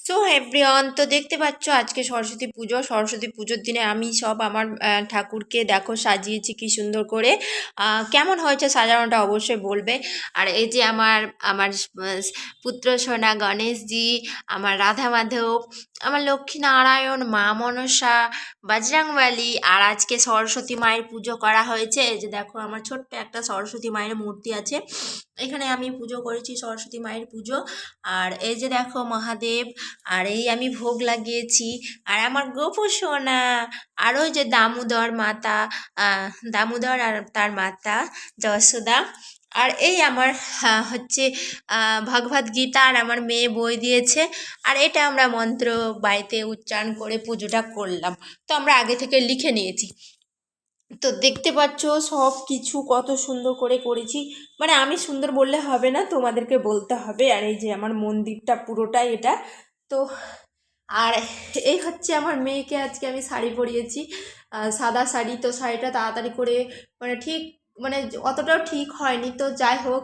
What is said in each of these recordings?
So everyone, তো দেখতে পাচ্ছ আজকে সরস্বতী পুজো। সরস্বতী পুজোর দিনে আমি সব আমার ঠাকুরকে দেখো সাজিয়েছি কি সুন্দর করে। কেমন হয়েছে সাজানোটা অবশ্যই বলবে। আর এই যে আমার আমার পুত্র সোনা গণেশজি, আমার রাধা মাধব, আমার লক্ষ্মী নারায়ণ, মা মনসা, বজরংবলী। আর আজকে সরস্বতী মায়ের পুজো করা হয়েছে। এই যে দেখো আমার ছোট্ট একটা সরস্বতী মায়ের মূর্তি আছে, এখানে আমি পুজো করেছি সরস্বতী মায়ের পুজো। আর এই যে দেখো মহাদেব, আর এই আমি ভোগ লাগিয়েছি। আর আমার গোপু সোনা, আর ওই যে দামোদর মাতা, দামোদর আর তার মাতা যশোদা। আর এই আমার হচ্ছে ভগবদ গীতা, আর আমার মেয়ে বই দিয়েছে। আর এটা আমরা মন্ত্র বাড়িতে উচ্চারণ করে পুজোটা করলাম। তো আমরা আগে থেকে লিখে নিয়েছি। তো দেখতে পাচ্ছ সব কিছু কত সুন্দর করে করেছি। মানে আমি সুন্দর বললে হবে না, তোমাদেরকে বলতে হবে। আর এই যে আমার মন্দিরটা পুরোটাই এটা। তো আর এই হচ্ছে আমার মেয়েকে আজকে আমি শাড়ি পরিয়েছি, সাদা শাড়ি। তো শাড়িটা তাড়াতাড়ি করে মানে ঠিক মানে অতটাও ঠিক হয়নি, তো যাই হোক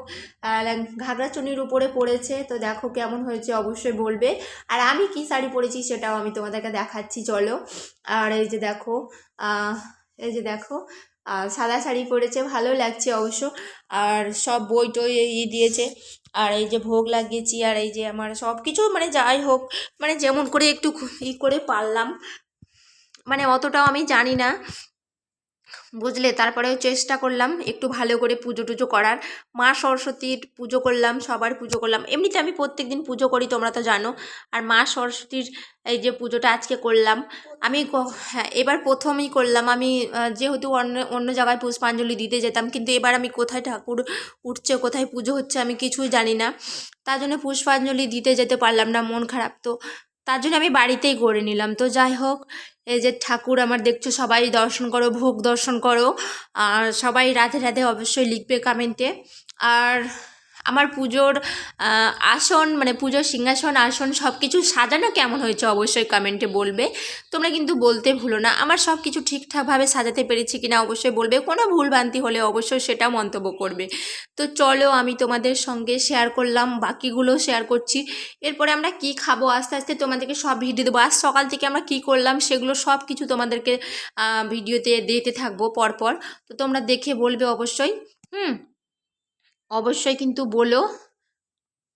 ঘাগরা চুনির উপরে পড়েছে। তো দেখো কেমন হয়েছে অবশ্যই বলবে। আর আমি কি শাড়ি পরেছি সেটাও আমি তোমাদেরকে দেখাচ্ছি, চলো। আর এই যে দেখো, এই যে দেখো সাদা শাড়ি পরেছে, ভালো লাগছে অবশ্য। আর সব বই টই দিয়েছে। আর এই যে ভোগ লাগিয়েছি, আর এই যে আমার সব কিছু মানে যাই হোক, মানে যেমন করে একটু করে পারলাম। মানে অতটাও আমি জানি না, বুঝলে, তারপরেও চেষ্টা করলাম একটু ভালো করে পুজো টুজো করার। মা সরস্বতীর পুজো করলাম, সবার পুজো করলাম। এমনিতে আমি প্রত্যেক দিন পুজো করি, তোমরা তো জানো। আর মা সরস্বতীর এই যে পুজোটা আজকে করলাম আমি, হ্যাঁ এবার প্রথমই করলাম আমি। যেহেতু অন্য অন্য জায়গায় পুষ্পাঞ্জলি দিতে যেতাম, কিন্তু এবার আমি কোথায় ঠাকুর উঠছে, কোথায় পুজো হচ্ছে আমি কিছুই জানি না। তার জন্য পুষ্পাঞ্জলি দিতে যেতে পারলাম না, মন খারাপ। তো তার জন্য আমি বাড়িতেই করে নিলাম। তো যাই হোক, এই যে ঠাকুর আমার দেখছো, সবাই দর্শন করো, ভোগ দর্শন করো। আর সবাই রাধে রাধে অবশ্যই লিখবে কমেন্টে। আর আমার পুজোর আসন মানে পুজোর সিংহাসন আসন সব কিছু সাজানো কেমন হয়েছে অবশ্যই কমেন্টে বলবে। তোমরা কিন্তু বলতে ভুলো না আমার সব কিছু ঠিকঠাকভাবে সাজাতে পেরেছি কিনা অবশ্যই বলবে। কোনো ভুলভ্রান্তি হলে অবশ্যই সেটা মন্তব্য করবে। তো চলো আমি তোমাদের সঙ্গে শেয়ার করলাম, বাকিগুলো শেয়ার করছি। এরপরে আমরা কি খাবো আস্তে আস্তে তোমাদেরকে সব ভিডিও দেবো। আজ সকাল থেকে আমরা কি করলাম সেগুলো সব কিছু তোমাদেরকে ভিডিওতে দিতে থাকবো পরপর। তো তোমরা দেখে বলবে অবশ্যই। হুম, অবশ্যই কিন্তু বলো।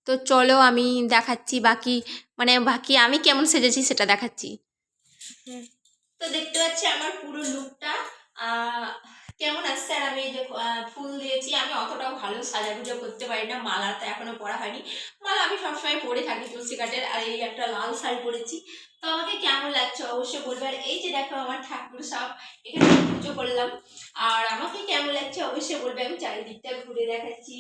তো চলো আমি দেখাচ্ছি বাকি, মানে বাকি আমি কেমন সেজেছি সেটা দেখাচ্ছি। হুম, তো দেখতে পাচ্ছি আমার পুরো লুকটা কেমন আসছে। আর আমি এই যে ফুল দিয়েছি, আমি অতটাও ভালো সাজাগুজো করতে পারি না, মালাটা এখনো পরা হয়নি। মালা আমি সবসময় পরে থাকি তুলসী কাঠের। আর এই একটা লাল শাড়ি পরেছি। তো আমাকে কেমন লাগছে অবশ্যই বলবে। আর এই যে দেখো আমার ঠাকুর সব এখানে পুজো করলাম। আর আমাকে কেমন লাগছে অবশ্যই বলবে, আমি চারিদিকটা ঘুরে দেখাচ্ছি।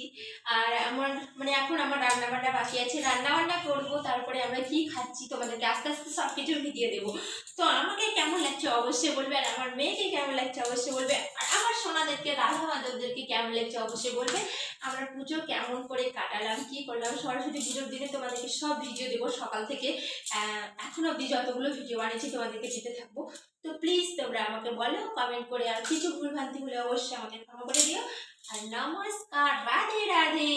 আর আমার মানে এখন আমার রান্না বান্না বাকি আছে, রান্না বান্না করবো, তারপরে আমরা কি খাচ্ছি তোমাদেরকে আস্তে আস্তে সব কিছু ভিডিও দেবো। তো আমাকে কেমন লাগছে অবশ্যই বলবে, আর আমার মেয়েকে কেমন লাগছে অবশ্যই বলবে, আর আমার সোনাদেরকে রাধা মাধবদেরকে কেমন লাগছে অবশ্যই বলবে। আমরা পুজো কেমন করে কাটালাম, কি করলাম, সরস্বতী পুজোর দিনে তোমাদেরকে সব ভিডিও দেবো সকাল থেকে। এখন অবধি যতগুলো ভিডিও বানিয়েছি তোমাদেরকে দিতে থাকবো। তো প্লিজ তোমরা আমাকে বলো কমেন্ট করে, আর কিছু ভুলভ্রান্তি হলে অবশ্যই আমাকে ক্ষমা করে দিও। আর নমস্কার, রাধে রাধে।